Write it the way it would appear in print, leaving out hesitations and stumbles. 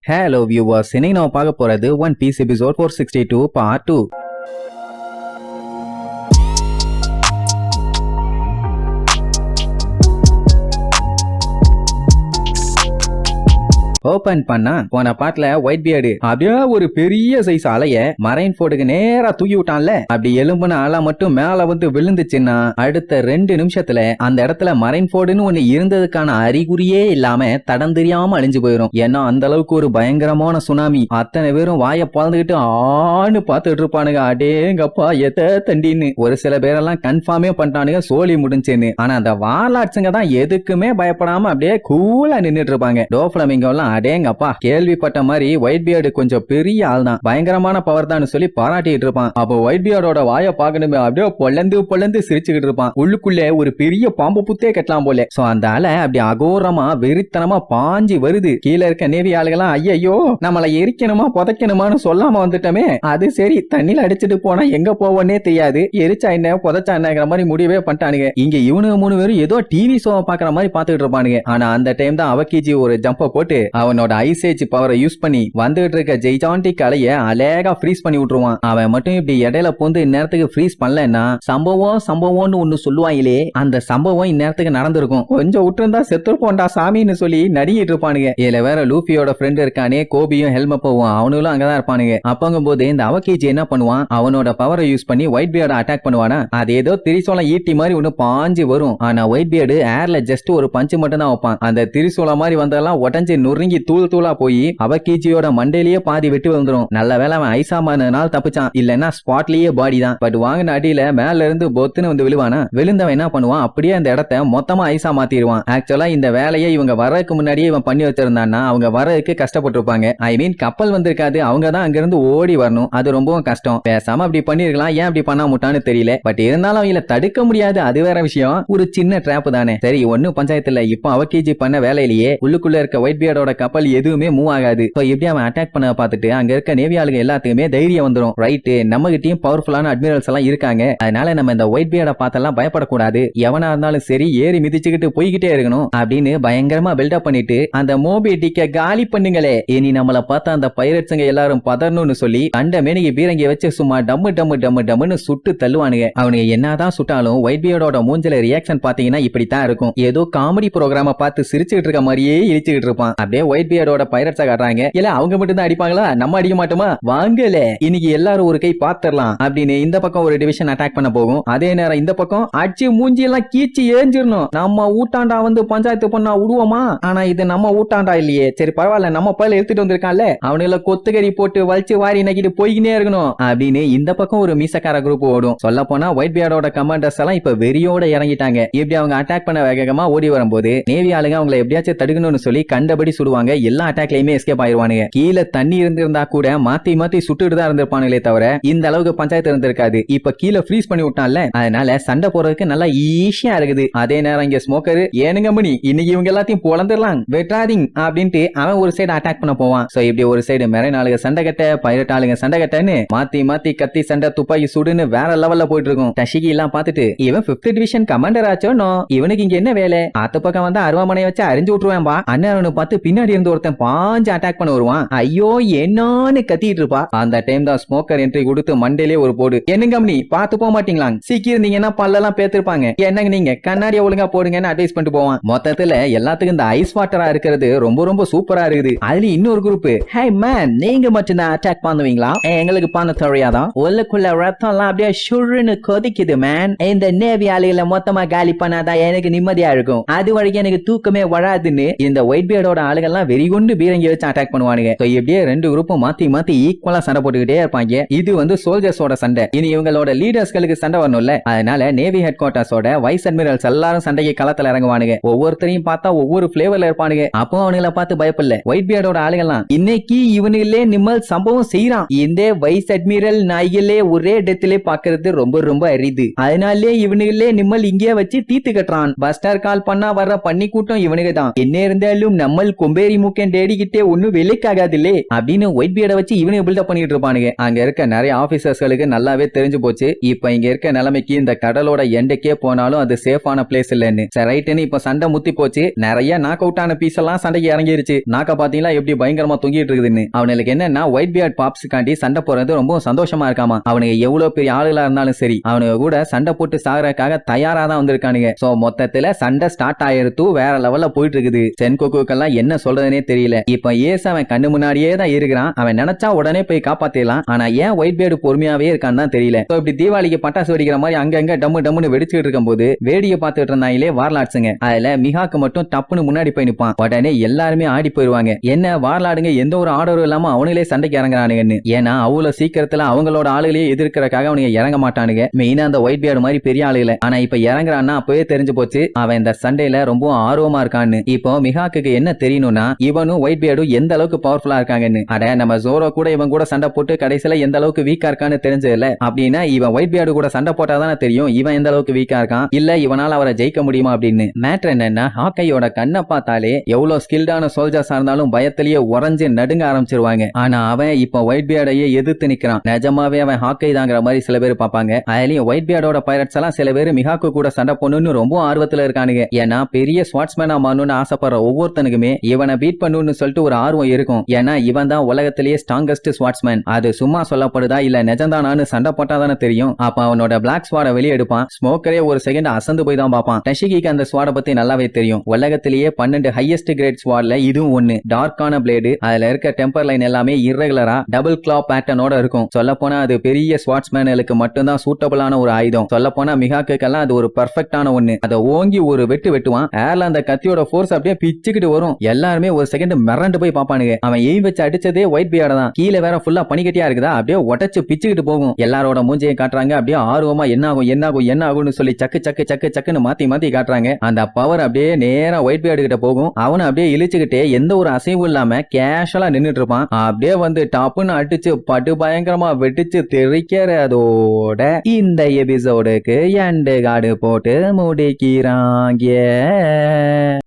Hello viewers, இன்னைக்கு நம்ம பார்க்க போறது One Piece episode 462 part 2. Open பண்ணா போன பாட்டுல ஒயிட் பியர்டு அப்படியே ஒரு பெரிய சைஸ் அலைய மரைன் போர்டுக்கு நேரா தூக்கி விட்டான்ல. அப்படி எலும்புன அலை மட்டும் மேல வந்து விழுந்துச்சுன்னா அடுத்த 2 நிமிஷத்துல அந்த இடத்துல மரைன் போர்டுன்னு ஒண்ணு இருந்ததுக்கான அறிகுறியே இல்லாம தடம் தெரியாம அழிஞ்சு போயிடும். ஏன்னா அந்த அளவுக்கு ஒரு பயங்கரமான சுனாமி. அத்தனை பேரும் வாய பழந்துகிட்டு ஆன்னு பாத்துட்டு இருப்பானுங்க. அடேங்கப்பா எத்த தண்டின்னு. ஒரு சில பேரெல்லாம் கன்ஃபார்மே பண்ணிட்டானுங்க சோழி முடிஞ்சுன்னு. ஆனா அந்த வாலாட்சுங்க தான் எதுக்குமே பயப்படாம அப்படியே கூலா நின்னுட்டு இருப்பாங்க. டோஃப்ளமிங்கோ எல்லாம் அடேங்கப்பா கேள்விப்பட்ட மாதிரி ஒயிட் பியர்டு கொஞ்சம் பெரிய ஆள் தான், பயங்கரமான பவர் தான் சொல்லி பாராட்டிட்டு இருப்பான். அப்போ ஒயிட் பியர்டோட வாய பாக்கணுமே அப்படியே பொல்லந்து சிரிச்சுக்கிட்டு இருப்பான். உள்ளுக்குள்ளே ஒரு பெரிய பாம்பு புத்தே கட்டலாம் போல. சோ அந்த அலை அப்படி அகோரமா வெறித்தனமா பாஞ்சி வருது. கீழே இருக்க நேவி ஆளுகெல்லாம் ஐயோ நம்மளை எரிக்கணுமா புதைக்கணுமான்னு சொல்லாம வந்துட்டோமே, அது சரி தண்ணில அடிச்சுட்டு போனா எங்க போவோன்னே தெரியாது, எரிச்சா என்ன புதைச்சா என்னங்கிற மாதிரி முடிவே பண்ணிட்டானுங்க. இங்க இவனுங்க 3 பேரும் ஏதோ டிவி ஷோ பாக்குற மாதிரி பாத்துக்கிட்டு இருப்பானுங்க. ஆனா அந்த டைம் தான் அவகிஜி ஒரு ஜம்ப போட்டு அவனோட ஐசேஜ் பவரை யூஸ் பண்ணி வந்துட்டு இருக்க ஜெய்சாண்டிக் அலைய அழகா ஃப்ரீஸ் பண்ணி விட்டுருவான். அவன் மட்டும் இப்படி இடையில போந்து இந்நேரத்துக்கு ஃப்ரீஸ் பண்ணலன்னா சம்பவம்னு ஒண்ணு சொல்லுவாங்களே, அந்த சம்பவம் இந்நேரத்துக்கு நடந்திருக்கும். கொஞ்சம் விட்டுருந்தா செத்துருப்போண்டா சாமின்னு சொல்லி நடிகிட்டு இருப்பானுங்க. இதுல வேற லூஃபியோட ஃப்ரெண்ட் இருக்கானே கோபியும் ஹெல்மெட்டும், அவனும் அங்கதான் இருப்பானுங்க. அப்பங்கும் போது இந்த அவகிஜி என்ன பண்ணுவான், அவனோட பவரை யூஸ் பண்ணி ஒயிட் பியர்ட அட்டாக் பண்ணுவானா. அது ஏதோ திரிசூலம் ஈட்டி மாதிரி ஒண்ணு பாஞ்சு வரும். ஆனா ஒயிட் பியர்டு ஏர்ல ஜஸ்ட் ஒரு பஞ்சு மட்டும் தான் வைப்பான். அந்த திரிசூலம் மாதிரி வந்தெல்லாம் உடஞ்சு நுறுங்கி தூள் தூளா போய் அவகிஜியோட மண்டையிலேயே பாதி வெட்டு வந்துடும். நல்ல வேலை அவன் ஐசாமானால தப்பிச்சான், இல்லன்னா ஸ்பாட்லயே பாடி தான். பட் வாங்கின அடியில மேல இருந்து பொத்துன்னு வந்து விழுவானா. விழுந்தவன் என்ன பண்ணுவான், அப்படியே அந்த இடத்த மொத்தமா ஐசா மாத்திடுவான். ஆக்சுவலா இந்த வேலையை இவங்க வரதுக்கு முன்னாடியே இவன் பண்ணி வச்சிருந்தான்னா அவங்க வரதுக்கு கஷ்டப்பட்டிருப்பாங்க. ஐ மீன் கப்பல் வந்திருக்காது, அவங்க தான் அங்க இருந்து ஓடி வரணும். அது ரொம்பவும் கஷ்டம். பேசாம அப்படி பண்ணிருக்கலாம், ஏன் அப்படி பண்ண முட்டான்னு தெரியல. பட் இருந்தாலும் அவங்கள தடுக்க முடியாது, அது வேற விஷயம். ஒரு சின்ன டிராப் தானே. சரி ஒன்னும் பஞ்சாயத்துல இப்போ அவகிஜி பண்ண வேலையிலேயே உள்ளுக்குள்ள இருக்க ஒயிட் பியர்டோட கப்பல் எதுவுமே மூவ் ஆகாது. எப்படி அவன் அட்டாக் பண்ண பார்த்துட்டு அங்க இருக்க நேவி ஆளுங்க எல்லாத்துக்குமே தைரியம் வந்துடும். ரைட், நம்ம கிட்டயும் பவர்ஃபுல்லான அட்மிரல்ஸ் எல்லாம் இருக்காங்க, அதனால நம்ம இந்த ஒயிட் பியர்ட பார்த்தெல்லாம் பயப்படக்கூடாது, எவனா இருந்தாலும் சரி ஏறி மிதிச்சுக்கிட்டு போய்கிட்டே இருக்கணும் அப்படின்னு பயங்கரமா பில்டப் பண்ணிட்டு அந்த மோபி டிக்க காலி பண்ணுங்களே, இனி நம்மள பார்த்தா அந்த பைரட்ஸுங்க எல்லாரும் பதறணும்னு சொல்லி கண்ட மேனிக்கு பீரங்கி வச்சு சும்மா டம்மு சுட்டு தள்ளுவானுங்க. அவனுங்க என்னதான் சுட்டாலும் ஒயிட் பியர்டோட மூஞ்சில ரியாக்ஷன் பாத்தீங்கன்னா இப்படித்தான் இருக்கும். ஏதோ காமெடி ப்ரோகிராம பார்த்து சிரிச்சுக்கிட்டு இருக்க மாதிரியே இழிச்சுக்கிட்டு இருப்பான். அப்படியே ஒயிட் பியர்டோட பைரட்ஸை காட்டுறாங்க. இல்ல அவங்க மட்டும் தான் அடிப்பாங்களா, நம்ம அடிக்க மாட்டோமா, வாங்கல இன்னைக்கு எல்லாரும் ஒரு கை பாத்துறலாம் அப்படின்னு இந்த பக்கம் ஒரு டிவிஷன் அட்டாக் பண்ண போகும். அதே நேரம் இந்த பக்கம் அடிச்சு மூஞ்சி எல்லாம் கீச்சு ஏஞ்சிடணும். நம்ம ஊட்டாண்டா வந்து பஞ்சாயத்து பண்ணா விடுவோமா, ஆனா இது நம்ம ஊட்டாண்டா இல்லையே, சரி பரவாயில்ல நம்ம பயில எடுத்துட்டு வந்திருக்கான்ல, அவனுல கொத்துக்கறி போட்டு வலிச்சு வாரி நக்கிட்டு போய்கினே இருக்கணும் அப்படின்னு இந்த பக்கம் ஒரு மீசக்கார குரூப் ஓடும். சொல்ல போனா ஒயிட் பியர்டோட கமாண்டர்ஸ் எல்லாம் இப்ப வெறியோட இறங்கிட்டாங்க. இப்படி அவங்க அட்டாக் பண்ண வேகமா ஓடி வரும்போது நேவி ஆளுங்க அவங்களை எப்படியாச்சும் தடுக்கணும்னு சொல்லி கண்டபடி சுடுவாங்க. எல்லா அட்டாக்லயுமே எஸ்கேப் ஆயிருவானுங்க. கீழே தண்ணி இருந்திருந்தா கூட மாத்தி சுட்டுட்டு தான் இருந்திருப்பானுங்களே தவிர இந்த அளவுக்கு பஞ்சாயத்து இருந்திருக்காது. இப்ப கீழே ஃப்ரீஸ் பண்ணி விட்டான்ல, அதனால சண்டை போறதுக்கு நல்லா ஈஸியா இருக்குது. அதே நேரம் இங்க ஸ்மோக்கர் ஏனுங்க மணி இன்னைக்கு இவங்க எல்லாத்தையும் பொழந்துடலாம் வெட்ராதிங் அப்படின்ட்டு அவன் ஒரு சைடு அட்டாக் பண்ண போவான். சோ இப்படி ஒரு சைடு மெரைன் ஆளுங்க சண்டை கட்ட, பைரட் ஆளுங்க சண்டை கட்டன்னு மாத்தி கத்தி சண்டை துப்பாக்கி சுடுன்னு வேற லெவல்ல போயிட்டு இருக்கும். டஷிகி எல்லாம் பார்த்துட்டு இவன் 5th டிவிஷன் கமாண்டர் ஆச்சோனோ, இவனுக்கு இங்க என்ன வேலை, ஆத்து பக்கம் வந்து அருவாமனையை வச்சு அறிஞ்சு விட்டுருவேன் பா. அண்ணன் பார்த்து பின்னாடி இருந்து ஒருத்தன் பாஞ்சு அட்டாக் பண்ண வருவான். ஐயோ என்னன்னு கத்திட்டு இருப்பா. அந்த டைம் தான் ஸ்மோக்கர் என்ட்ரி கொடுத்து மண்டையிலே ஒரு போடு. என்னங்க நீ பாத்து போக மாட்டீங்களா, சீக்கிரம் இருந்தீங்கன்னா பல்லெல்லாம் பேத்திருப்பாங்க, என்னங்க நீங்க கண்ணாடிய ஒழுங்கா போடுங்கன்னு அட்வைஸ் பண்ணிட்டு போவான். மொத்தத்துல எல்லாத்துக்கும் இந்த ஐஸ் வாட்டரா இருக்கிறது ரொம்ப சூப்பரா இருக்குது. அதுல இன்னொரு குரூப், ஹே மேன் நீங்க மட்டும் தான் அட்டாக் பண்ணுவீங்களா, எங்களுக்கு பண்ண தெரியாதான், உள்ளுக்குள்ள ரத்தம் எல்லாம் அப்படியே சுருன்னு கொதிக்குது மேன், இந்த நேவி ஆளுகளை மொத்தமா காலி பண்ணாதான் எனக்கு நிம்மதியா இருக்கும், அது வரைக்கும் எனக்கு தூக்கமே வராதுன்னு இந்த ஒயிட் பியர்டோட ஆளுகள்லாம் வெறி கொண்டு பீரங்கி வச்சு அட்டாக் பண்ணுவானுங்க. இப்படியே 2 குரூப்பும் மாத்தி ஈக்குவலா சண்டை போட்டுக்கிட்டே இருப்பாங்க. இது வந்து சோல்ஜர்ஸோட சண்டை. இனி இவங்களோட லீடர்ஸ்களுக்கு சண்டை வரணும்ல, அதனால நேவி ஹெட் குவார்ட்டர்ஸோட வைஸ் அட்மிரல்ஸ் எல்லாரும் சண்டைக்கு களத்துல இறங்குவானுங்க. ஒவ்வொருத்தரையும் பார்த்தா ஒவ்வொரு பிளேவர்ல இருப்பானுங்க. அப்போ அவனுங்களை பார்த்து பயப்படல ஒயிட் பியர்டோட ஆளுகள்லாம், இன்னைக்கு இவனுங்களே நிம்மல் சம்பவம் செய்யறான், இந்த வைஸ் அட்மிரல் நாய்களே ஒரே இடத்திலே பாக்குறது ரொம்ப அரிது, அதனாலே இவனுங்களே நிம்மல் இங்கே வச்சு தீத்து கட்டுறான், பஸ்டர் கால் பண்ணா வர்ற பண்ணி கூட்டம் இவனுக்கு தான், என்ன இருந்தாலும் நம்மள் கொம்பே காவேரி மூக்கன் டேடி கிட்டே ஒன்னும் வெளிக்காகாதில்லே அப்படின்னு ஒயிட் பியர்டை வச்சு இவனுக்கு பில்டப் பண்ணிட்டு இருப்பானுங்க. அங்க இருக்க நிறைய ஆபீசர்ஸ்களுக்கு நல்லாவே தெரிஞ்சு போச்சு இப்ப இங்க இருக்க நிலைமைக்கு இந்த கடலோட எண்டுக்கே போனாலும் அது சேஃபான பிளேஸ் இல்லன்னு. சரி ரைட்டுன்னு இப்ப சண்டை முத்தி போச்சு. நிறைய நாக் அவுட் ஆன பீஸ் எல்லாம் சண்டைக்கு இறங்கிருச்சு. நாக்க பாத்தீங்களா எப்படி பயங்கரமா தொங்கிட்டு இருக்குதுன்னு. அவனுக்கு என்னன்னா ஒயிட் பியர்ட் பாப்ஸுக்காண்டி சண்டை போறது ரொம்ப சந்தோஷமா இருக்காமா. அவனுக்கு எவ்வளவு பெரிய ஆளுகளா இருந்தாலும் சரி அவனுக்கு கூட சண்டை போட்டு சாகறதுக்காக தயாரா தான் வந்திருக்கானுங்க. சோ மொத்தத்துல சண்டை ஸ்டார்ட் ஆயிருத்து வேற லெவல்ல போயிட்டு இருக்குது. சென்கோக்குக்கெல்லாம் என்ன சொல்றதுனே தெரியல. இப்ப ஏஸ் அவன் கண்ணு முன்னாடியே தான் இருக்கிறான். அவன் நினைச்சா உடனே போய் காப்பாத்திடலாம். ஆனா ஏன் ஒயிட் பியர்டு பொறுமையாவே இருக்கான்னு தான் தெரியல. இப்படி தீபாவளிக்கு பட்டாசு வெடிக்கிற மாதிரி அங்கங்க டம்மு டம்முன்னு வெடிச்சுட்டு இருக்கும் போது வேடிக்கை பார்த்துட்டு இருந்தாங்களே வார்லாட்ஸுங்க. அதுல மிகாக்கு மட்டும் டப்புன்னு முன்னாடி போய் நிப்பான். உடனே எல்லாருமே ஆடி போயிருவாங்க. என்ன வார்லாடுங்க எந்த ஒரு ஆர்டரும் இல்லாம அவங்களே சண்டைக்கு இறங்குறானுங்கன்னு. ஏன்னா அவ்வளவு சீக்கிரத்துல அவங்களோட ஆளுகளே எதிர்க்கிறக்காக அவனுங்க இறங்க மாட்டானுங்க. மெயினா அந்த ஒயிட் பியர்டு மாதிரி பெரிய ஆளுகளை. ஆனா இப்ப இறங்குறான்னா அப்பவே தெரிஞ்சு போச்சு அவன் இந்த சண்டையில ரொம்ப ஆர்வமா இருக்கான்னு. இப்போ மிகாக்கு என்ன தெரியணும்னா இவனும் ஒயிட் பியர்டும் எந்த அளவுக்கு பவர்ஃபுல்லா இருக்காங்கன்னு. அட நம்ம ஜோரோ கூட இவன் கூட சண்டை போட்டு கடைசியில எந்த அளவுக்கு வீக்கா இருக்கான்னு தெரிஞ்சதுல. அப்படின்னா இவன் ஒயிட் பியர்டு கூட சண்டை போட்டாதானே தெரியும் இவன் எந்த அளவுக்கு வீக்கா இருக்கான் இல்ல இவனால அவரை ஜெயிக்க முடியுமா அப்படின்னு. மேட்டர் என்னன்னா ஹாக்கையோட கண்ணை பார்த்தாலே எவ்வளவு ஸ்கில்டான சோல்ஜர்ஸா இருந்தாலும் பயத்திலேயே உறைஞ்சு நடுங்க ஆரம்பிச்சிருவாங்க. ஆனா அவன் இப்ப ஒயிட் பியர்டையே எதிர்த்து நிக்கிறான். நிஜமாவே அவன் ஹாக்கை தாங்கிற மாதிரி சில பேர் பார்ப்பாங்க. அதுலயும் ஒயிட் பியர்டோட பைரட்ஸ் எல்லாம் சில பேர் மிகாக்கு கூட சண்டை போடணும்னு ரொம்ப ஆர்வத்துல இருக்கானுங்க. ஏன்னா பெரிய ஸ்வாட்ஸ்மேனா மாறணும்னு ஆசைப்படுற ஒவ்வொருத்தனுக்குமே இவனை பீட் பண்ணணும்னு சொல்லிட்டு ஒரு ஆர்வம் இருக்கும். ஏன்னா இவன் தான் உலகத்திலேயே ஸ்ட்ராங்கஸ்ட் ஸ்வாட்ஸ்மேன். அது சும்மா சொல்லப்படுதா இல்ல நிஜம்தானான்னு சண்டை போட்டாதானே தெரியும். அப்ப அவனோட பிளாக் ஸ்வாட வெளியே எடுப்பான். ஸ்மோக்கரே ஒரு செகண்ட் அசந்து போய் தான் பார்ப்பான். டஷிகிக்கு அந்த ஸ்வாட பத்தி நல்லாவே தெரியும். உலகத்திலேயே 12 ஹையஸ்ட் கிரேட் ஸ்வாட்ல இதுவும் ஒன்னு. டார்க்கான பிளேடு. அதுல இருக்க டெம்பர் லைன் எல்லாமே இர்ரெகுலரா டபுள் கிளா பேட்டர்னோட இருக்கும். சொல்ல போனா அது பெரிய ஸ்வாட்ஸ்மேனுக்கு மட்டும்தான் சூட்டபிளான ஒரு ஆயுதம். சொல்ல போனா மிகாக்குக்கெல்லாம் அது ஒரு பெர்ஃபெக்டான ஒன்னு. அதை ஓங்கி ஒரு வெட்டு வெட்டுவான். ஏர்ல அந்த கத்தியோட ஃபோர்ஸ் அப்படியே பிச்சுக்கிட்டு வரும். எல்லாருமே ஒரு செகண்ட் மிரண்டு போய் பாப்பானுங்க. அவன் எய்ம் வச்சு அடிச்சதே ஒயிட் பியர்ட தான். கீழே வேற ஃபுல்லா பனிக்கட்டியா இருக்குதா அப்படியே உடைச்சு பிச்சுக்கிட்டு போகும். எல்லாரோட மூஞ்சியை காட்டுறாங்க. அப்படியே ஆர்வமா என்ன ஆகும் என்ன ஆகும் என்ன ஆகும்னு சொல்லி சக்கு சக்கு சக்கு சக்குன்னு மாத்தி மாத்தி காட்டுறாங்க. அந்த பவர் அப்படியே நேரா ஒயிட் பியர்டு கிட்ட போகும். அவனை அப்படியே இழுச்சுக்கிட்டே எந்த ஒரு அசைவும் இல்லாம கேஷுவலா நின்னுட்டு இருப்பான். அப்படியே வந்து டாப்புன்னு அடிச்சு படு பயங்கரமா வெடிச்சு தெரிக்கிறதோட இந்த எபிசோடுக்கு எண்டு கார்டு போட்டு முடிக்கிறாங்க.